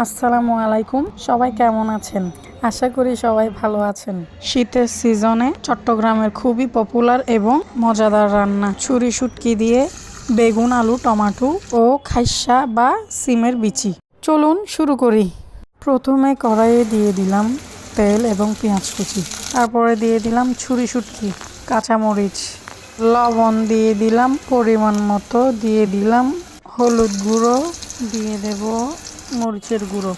আসসালামু আলাইকুম, সবাই কেমন আছেন? আশা করি সবাই ভালো আছেন। শীতের সিজনে চট্টগ্রামের খুবই পপুলার এবং মজাদার রান্না ছুরি শুটকি দিয়ে বেগুন, আলু, টমেটো ও খাইসা বা সিমের বিচি। চলুন শুরু করি। প্রথমে কড়াইয়ে দিয়ে দিলাম তেল এবং পেঁয়াজ কুচি, তারপরে দিয়ে দিলাম ছুরি শুটকি, কাঁচামরিচ, লবণ দিয়ে দিলাম পরিমাণ মতো, দিয়ে দিলাম হলুদ গুঁড়ো, দিয়ে দেব মরিচের গুঁড়ো,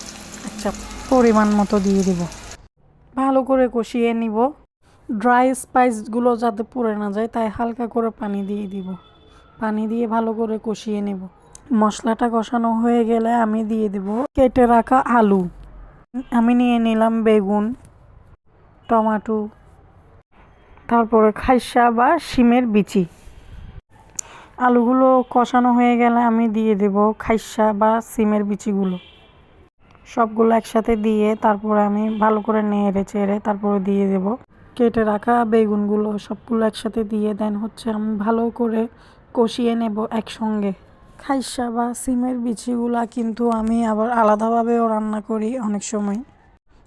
আচ্ছা পরিমাণ মতো দিয়ে দেব। ভালো করে কষিয়ে নিব। ড্রাই স্পাইসগুলো যাতে পুড়ে না যায় তাই হালকা করে পানি দিয়ে দিব। পানি দিয়ে ভালো করে কষিয়ে নেব। মশলাটা কষানো হয়ে গেলে আমি দিয়ে দেব কেটে রাখা আলু। আমি নিয়ে নিলাম বেগুন, টমেটো, তারপরে খাইসা বা শিমের বিচি। আলুগুলো কষানো হয়ে গেলে আমি দিয়ে দেব খাইসা বা সিমের বিচিগুলো। সবগুলো একসাথে দিয়ে তারপরে আমি ভালো করে নেড়ে চেড়ে তারপরে দিয়ে দেব কেটে রাখা বেগুনগুলো। সবগুলো একসাথে দিয়ে দেন আমি ভালো করে কষিয়ে নেব একসঙ্গে। খাইসা বা সিমের বিচিগুলা কিন্তু আমি আবার আলাদাভাবেও রান্না করি অনেক সময়।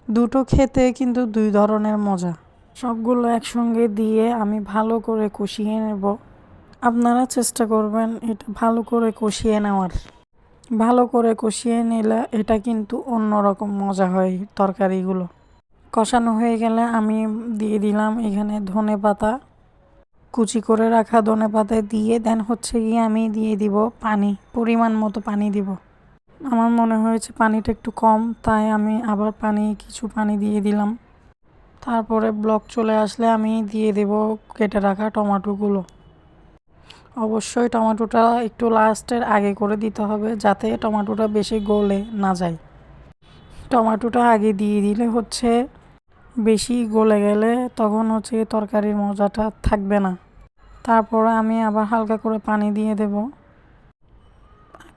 দুটো খেতে কিন্তু দুই ধরনের মজা। সবগুলো একসঙ্গে দিয়ে আমি ভালো করে কষিয়ে নেব। আপনারা চেষ্টা করবেন এটা ভালো করে কষিয়ে নেওয়ার। ভালো করে কষিয়ে নিলে এটা কিন্তু অন্যরকম মজা হয়। তরকারিগুলো কষানো হয়ে গেলে আমি দিয়ে দিলাম এখানে ধনেপাতা, কুচি করে রাখা ধনেপাতা দিয়ে দেন গিয়ে আমি দিয়ে দিব পানি, পরিমাণ মতো পানি দিব। আমার মনে হয়েছে পানিটা একটু কম, তাই আমি আবার কিছু পানি দিয়ে দিলাম। তারপরে ব্লক চলে আসলে আমি দিয়ে দেব কেটে রাখা টমেটোগুলো। অবশ্যই টমেটোটা একটু লাস্টের আগে করে দিতে হবে যাতে টমেটোটা বেশি গলে না যায়। টমেটোটা আগে দিয়ে দিলে বেশি গলে গেলে তখন তরকারির মজাটা থাকবে না। তারপরে আমি আবার হালকা করে পানি দিয়ে দেব।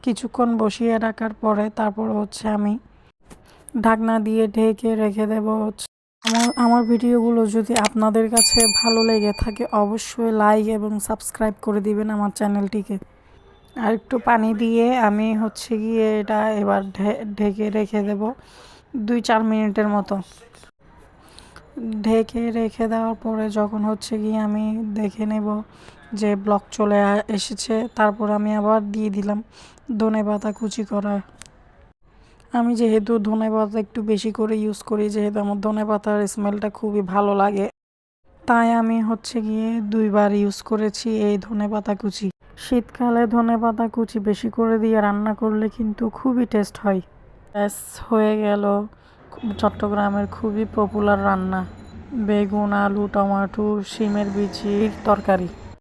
কিছুক্ষণ বসিয়ে রাখার পরে তারপরে আমি ঢাকনা দিয়ে ঢেকে রেখে দেব। আমার ভিডিওগুলো যদি আপনাদের কাছে ভালো লেগে থাকে অবশ্যই লাইক এবং সাবস্ক্রাইব করে দিবেন আমার চ্যানেলটিকে। আর একটু পানি দিয়ে আমি গিয়ে এটা এবার ঢেকে রেখে দেব 2-4 মিনিটের মতো। ঢেকে রেখে দেওয়ার পরে যখন গিয়ে আমি দেখে নেব যে ব্লক চলে এসেছে, তারপর আমি আবার দিয়ে দিলাম ধনেপাতা কুচি করা। আমি যেহেতু ধনেপাতা একটু বেশি করে ইউজ করি, যেহেতু আমার ধনেপাতার স্মেলটা খুবই ভালো লাগে, তাই আমি গিয়ে 2বার ইউজ করেছি এই ধনেপাতা কুচি। শীতকালে ধনেপাতা কুচি বেশি করে দিয়ে রান্না করলে কিন্তু খুবই টেস্ট হয়। ব্যাস হয়ে গেল চট্টগ্রামের খুবই পপুলার রান্না বেগুন, আলু, টমেটো, শিমের বিচির তরকারি।